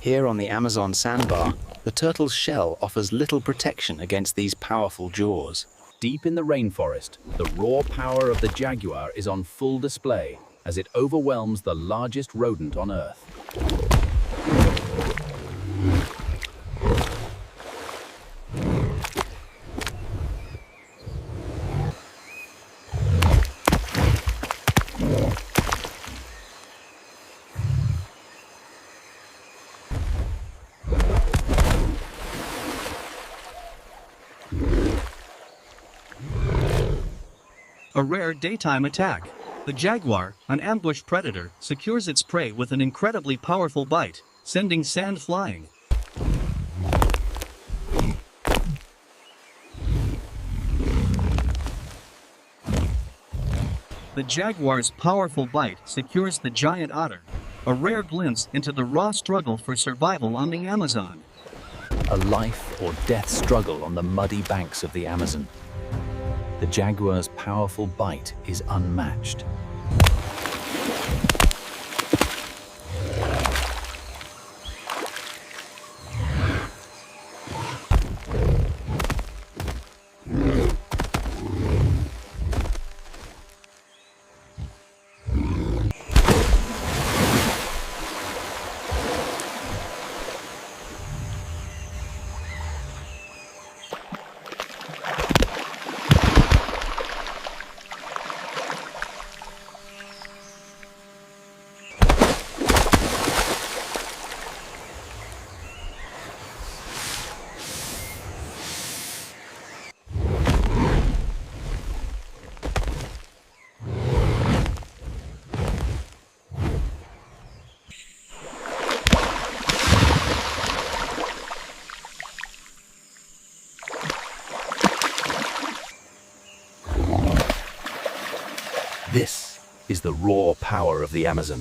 Here on the Amazon sandbar, the turtle's shell offers little protection against these powerful jaws. Deep in the rainforest, the raw power of the jaguar is on full display as it overwhelms the largest rodent on Earth. A rare daytime attack. The jaguar, an ambush predator, secures its prey with an incredibly powerful bite, sending sand flying. The jaguar's powerful bite secures the giant otter, a rare glimpse into the raw struggle for survival on the Amazon. A life or death struggle on the muddy banks of the Amazon. The jaguar's powerful bite is unmatched. This is the raw power of the Amazon.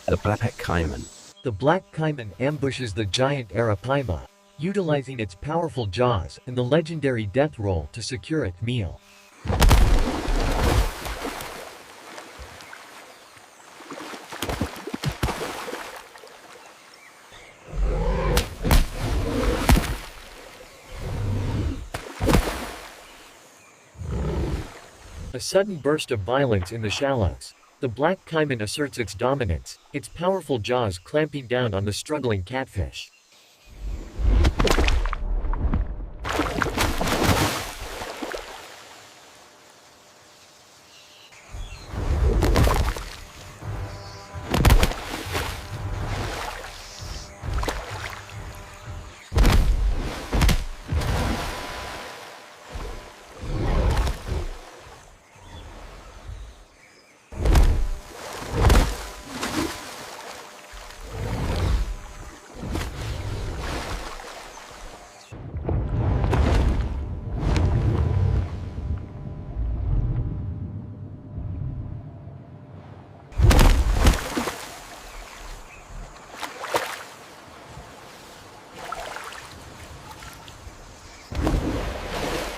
The black caiman. The black caiman ambushes the giant arapaima, utilizing its powerful jaws and the legendary death roll to secure its meal. A sudden burst of violence in the shallows. The black caiman asserts its dominance, its powerful jaws clamping down on the struggling catfish.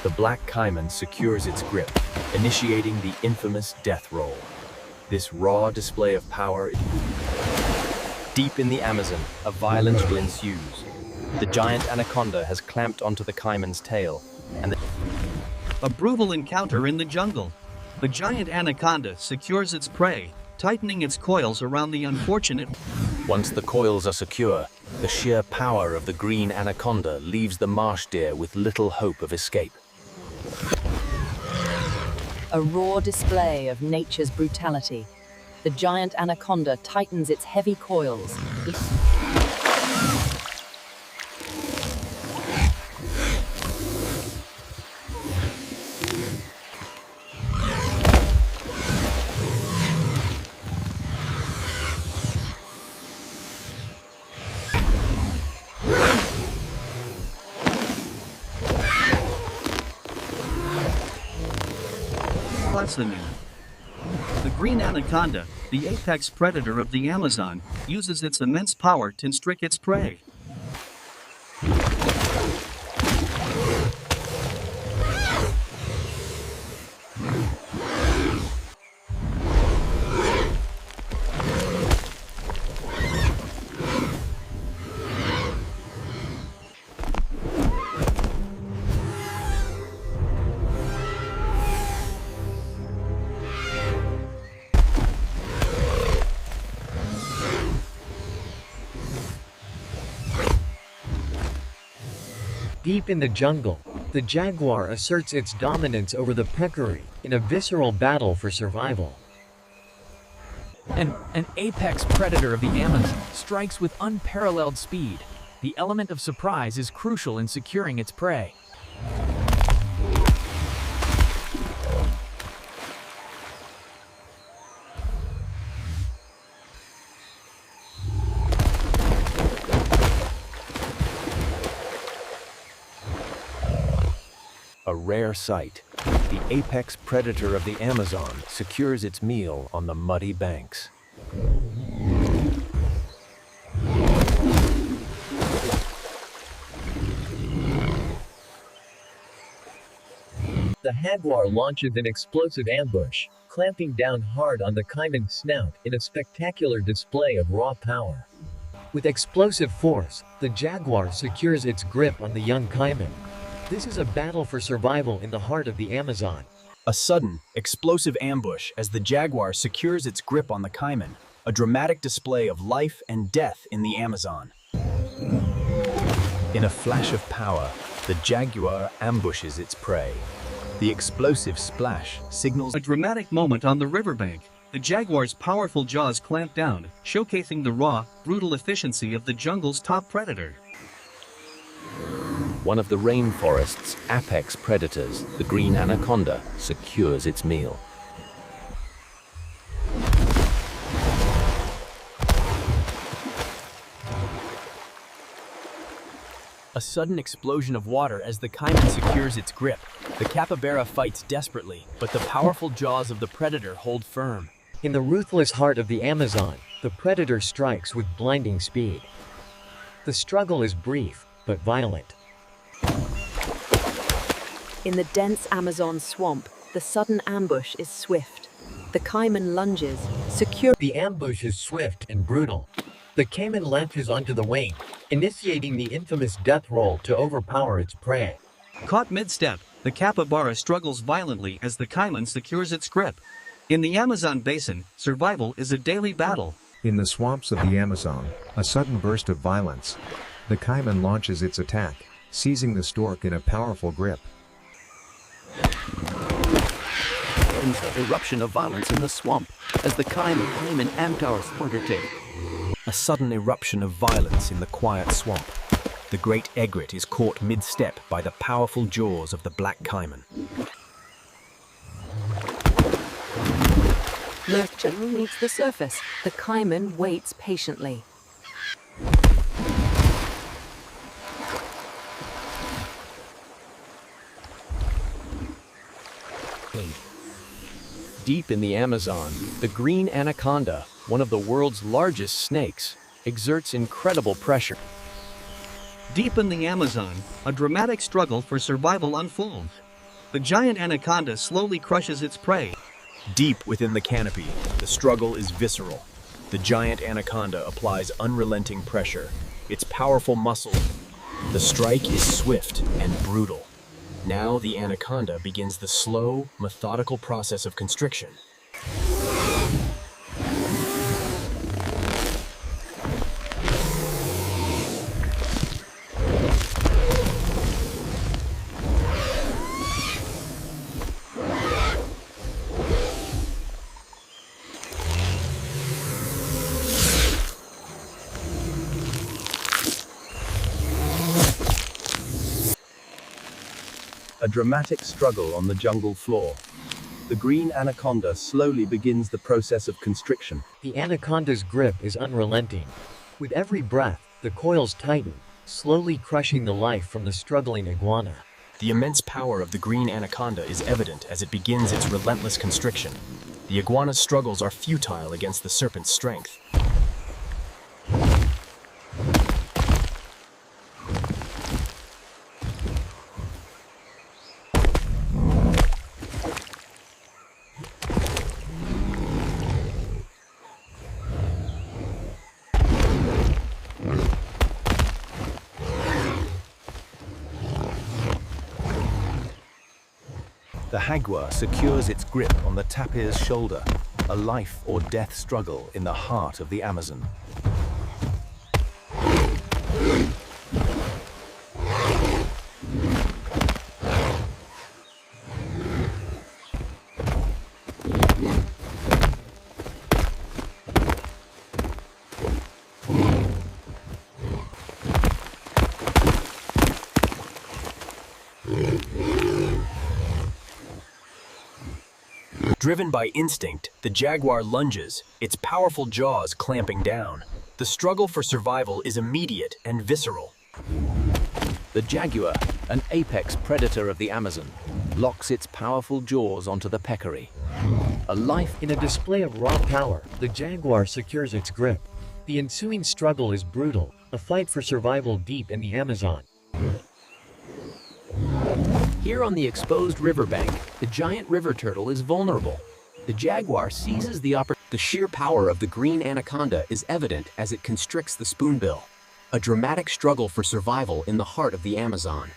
The black caiman secures its grip, initiating the infamous death roll. This raw display of power. Deep in the Amazon, a violent battle ensues. The giant anaconda has clamped onto the caiman's tail, and A brutal encounter in the jungle. The giant anaconda secures its prey, tightening its coils around the unfortunate. Once the coils are secure, the sheer power of the green anaconda leaves the marsh deer with little hope of escape. A raw display of nature's brutality. The giant anaconda tightens its heavy coils. The green anaconda, the apex predator of the Amazon, uses its immense power to constrict its prey. Deep in the jungle, the jaguar asserts its dominance over the peccary in a visceral battle for survival. An apex predator of the Amazon strikes with unparalleled speed. The element of surprise is crucial in securing its prey. A rare sight, the apex predator of the Amazon secures its meal on the muddy banks. The jaguar launches an explosive ambush, clamping down hard on the caiman's snout in a spectacular display of raw power. With explosive force, the jaguar secures its grip on the young caiman. This is a battle for survival in the heart of the Amazon. A sudden, explosive ambush as the jaguar secures its grip on the caiman, a dramatic display of life and death in the Amazon. In a flash of power, the jaguar ambushes its prey. The explosive splash signals A dramatic moment on the riverbank. The jaguar's powerful jaws clamp down, showcasing the raw, brutal efficiency of the jungle's top predator. one of the rainforest's apex predators, the green anaconda, secures its meal. A sudden explosion of water as the caiman secures its grip. The capybara fights desperately, but the powerful jaws of the predator hold firm. In the ruthless heart of the Amazon, the predator strikes with blinding speed. The struggle is brief, but violent. In the dense Amazon swamp, the sudden ambush is swift. The caiman lunges, secure. The ambush is swift and brutal. The caiman latches onto the wing, initiating the infamous death roll to overpower its prey. Caught mid-step, the capybara struggles violently as the caiman secures its grip. In the Amazon basin, survival is a daily battle. In the swamps of the Amazon, a sudden burst of violence. The caiman launches its attack, seizing the stork in a powerful grip. Eruption of violence in the swamp as the caiman aim an Amtar splinter tail. A sudden eruption of violence in the quiet swamp. The great egret is caught mid-step by the powerful jaws of the black caiman. Lurcher meets the surface. The caiman waits patiently. Deep in the Amazon, the green anaconda, one of the world's largest snakes, exerts incredible pressure. Deep in the Amazon, a dramatic struggle for survival unfolds. The giant anaconda slowly crushes its prey. Deep within the canopy, the struggle is visceral. The giant anaconda applies unrelenting pressure. Its powerful muscle. The strike is swift and brutal. Now the anaconda begins the slow, methodical process of constriction. A dramatic struggle on the jungle floor. The green anaconda slowly begins the process of constriction. The anaconda's grip is unrelenting. With every breath, the coils tighten, slowly crushing the life from the struggling iguana. The immense power of the green anaconda is evident as it begins its relentless constriction. The iguana's struggles are futile against the serpent's strength. The jaguar secures its grip on the tapir's shoulder, a life or death struggle in the heart of the Amazon. Driven by instinct, the jaguar lunges, its powerful jaws clamping down. The struggle for survival is immediate and visceral. The jaguar, an apex predator of the Amazon, locks its powerful jaws onto the peccary. A life In a display of raw power, the jaguar secures its grip. The ensuing struggle is brutal, a fight for survival deep in the Amazon. Here on the exposed riverbank, the giant river turtle is vulnerable. The jaguar seizes the opportunity. The sheer power of the green anaconda is evident as it constricts the spoonbill. A dramatic struggle for survival in the heart of the Amazon.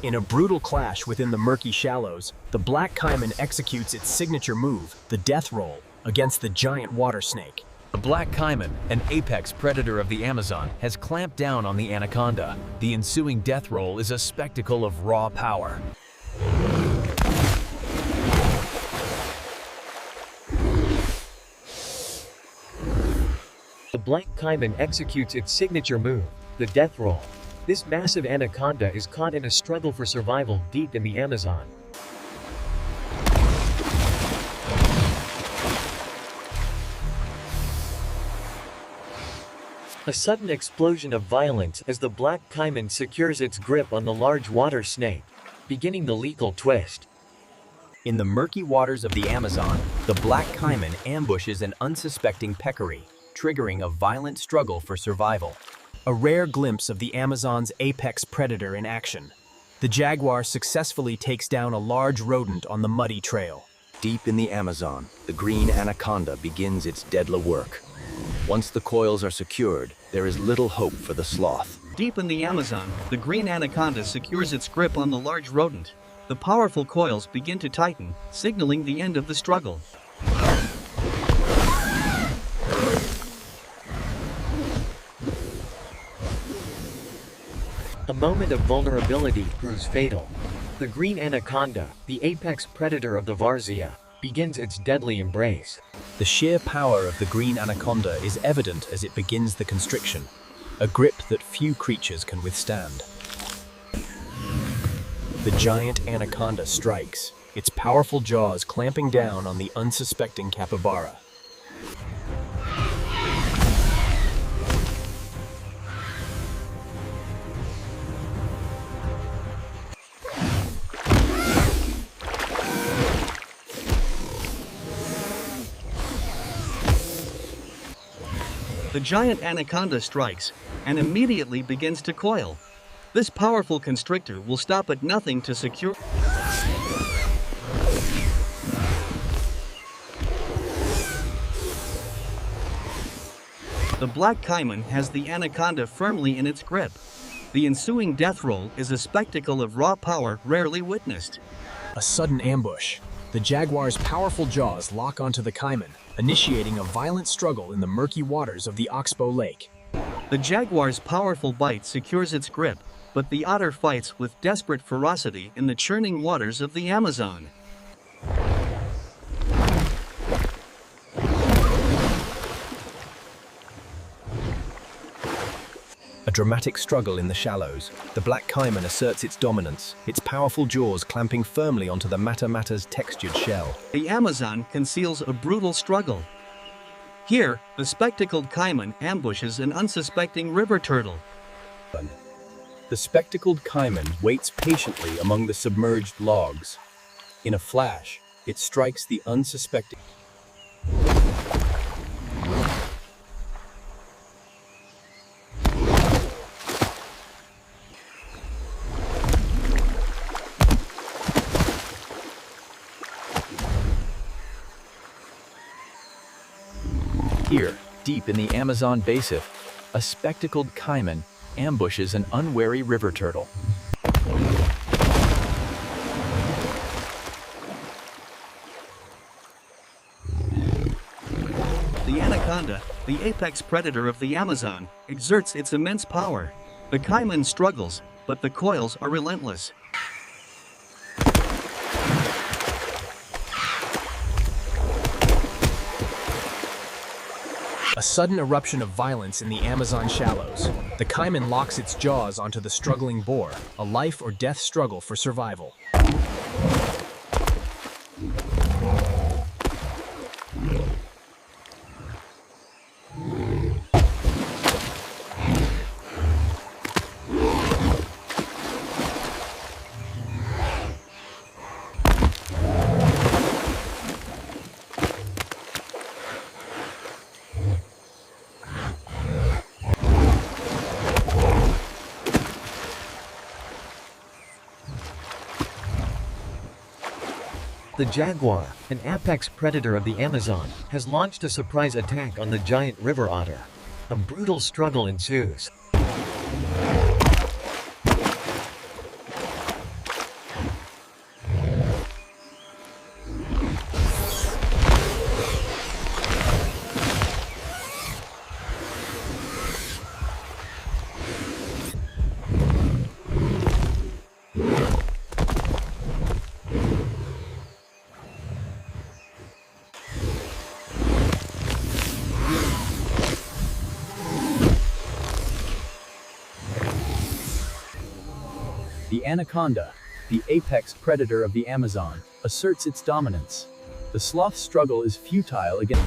In a brutal clash within the murky shallows, the black caiman executes its signature move, the death roll, against the giant water snake. The black caiman, an apex predator of the Amazon, has clamped down on the anaconda. The ensuing death roll is a spectacle of raw power. The black caiman executes its signature move, the death roll. This massive anaconda is caught in a struggle for survival deep in the Amazon. A sudden explosion of violence as the black caiman secures its grip on the large water snake, beginning the lethal twist. In the murky waters of the Amazon, the black caiman ambushes an unsuspecting peccary, triggering a violent struggle for survival. A rare glimpse of the Amazon's apex predator in action. The jaguar successfully takes down a large rodent on the muddy trail. Deep in the Amazon, the green anaconda begins its deadly work. Once the coils are secured, there is little hope for the sloth. Deep in the Amazon, the green anaconda secures its grip on the large rodent. The powerful coils begin to tighten, signaling the end of the struggle. A moment of vulnerability proves fatal. The green anaconda, the apex predator of the Varzea, begins its deadly embrace. The sheer power of the green anaconda is evident as it begins the constriction, a grip that few creatures can withstand. The giant anaconda strikes, its powerful jaws clamping down on the unsuspecting capybara. The giant anaconda strikes and immediately begins to coil. This powerful constrictor will stop at nothing to secure. The black caiman has the anaconda firmly in its grip. The ensuing death roll is a spectacle of raw power rarely witnessed. A sudden ambush. The jaguar's powerful jaws lock onto the caiman, initiating a violent struggle in the murky waters of the Oxbow Lake. The jaguar's powerful bite secures its grip, but the otter fights with desperate ferocity in the churning waters of the Amazon. A dramatic struggle in the shallows. The black caiman asserts its dominance, its powerful jaws clamping firmly onto the mata-mata's textured shell. The Amazon conceals a brutal struggle. Here, the spectacled caiman ambushes an unsuspecting river turtle. The spectacled caiman waits patiently among the submerged logs. In a flash, it strikes the unsuspecting. Here, deep in the Amazon basin, a spectacled caiman ambushes an unwary river turtle. The anaconda, the apex predator of the Amazon, exerts its immense power. The caiman struggles, but the coils are relentless. A sudden eruption of violence in the Amazon shallows. The caiman locks its jaws onto the struggling boar, a life or death struggle for survival. The jaguar, an apex predator of the Amazon, has launched a surprise attack on the giant river otter. A brutal struggle ensues. The anaconda, the apex predator of the Amazon, asserts its dominance. The sloth's struggle is futile against...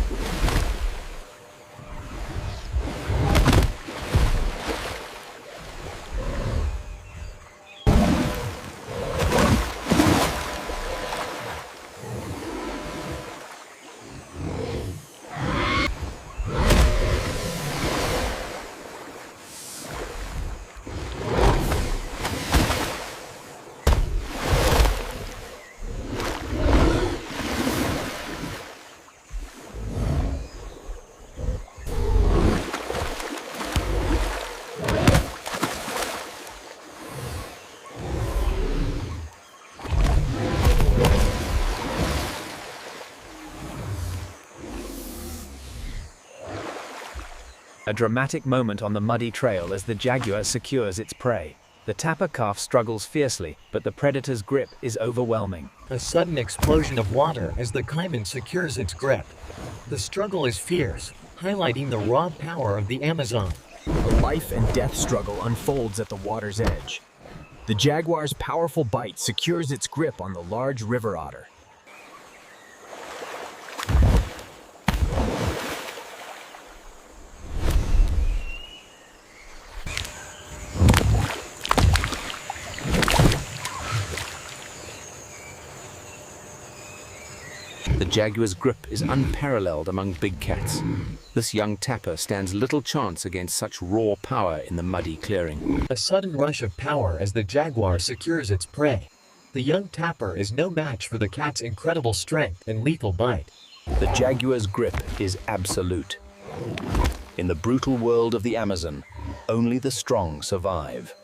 A dramatic moment on the muddy trail as the jaguar secures its prey. The tapir calf struggles fiercely, but the predator's grip is overwhelming. A sudden explosion of water as the caiman secures its grip. The struggle is fierce, highlighting the raw power of the Amazon. A life and death struggle unfolds at the water's edge. The jaguar's powerful bite secures its grip on the large river otter. The jaguar's grip is unparalleled among big cats. This young tapir stands little chance against such raw power in the muddy clearing. A sudden rush of power as the jaguar secures its prey. The young tapir is no match for the cat's incredible strength and lethal bite. The jaguar's grip is absolute. In the brutal world of the Amazon, only the strong survive.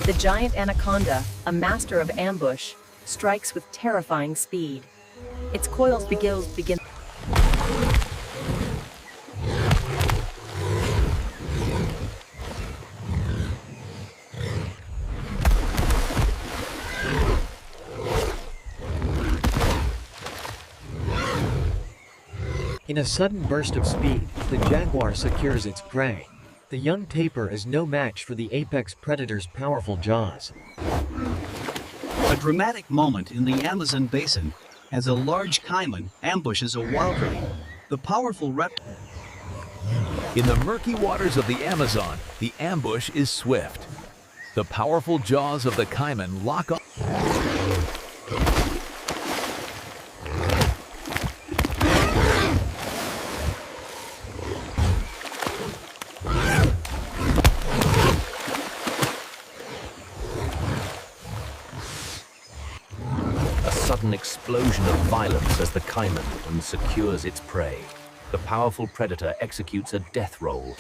The giant anaconda, a master of ambush, strikes with terrifying speed. Its coils begin. In a sudden burst of speed, the jaguar secures its prey. The young tapir is no match for the apex predator's powerful jaws. A dramatic moment in the Amazon basin as a large caiman ambushes a wildling. The powerful In the murky waters of the Amazon, the ambush is swift. The powerful jaws of the caiman lock up. Sudden explosion of violence as the caiman secures its prey. The powerful predator executes a death roll.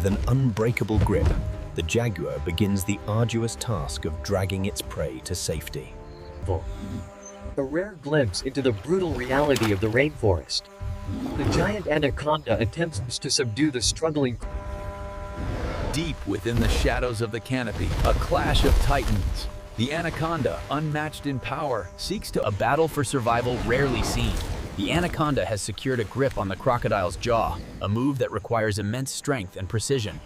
With an unbreakable grip, the jaguar begins the arduous task of dragging its prey to safety. A rare glimpse into the brutal reality of the rainforest. The giant anaconda attempts to subdue the struggling. Deep within the shadows of the canopy, a clash of titans. The anaconda, unmatched in power, seeks to A battle for survival rarely seen. The anaconda has secured a grip on the crocodile's jaw, a move that requires immense strength and precision.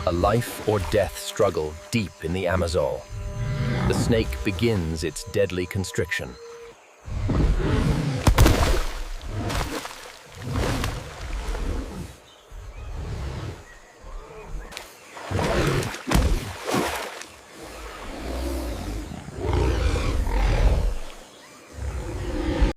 A life or death struggle deep in the Amazon. The snake begins its deadly constriction.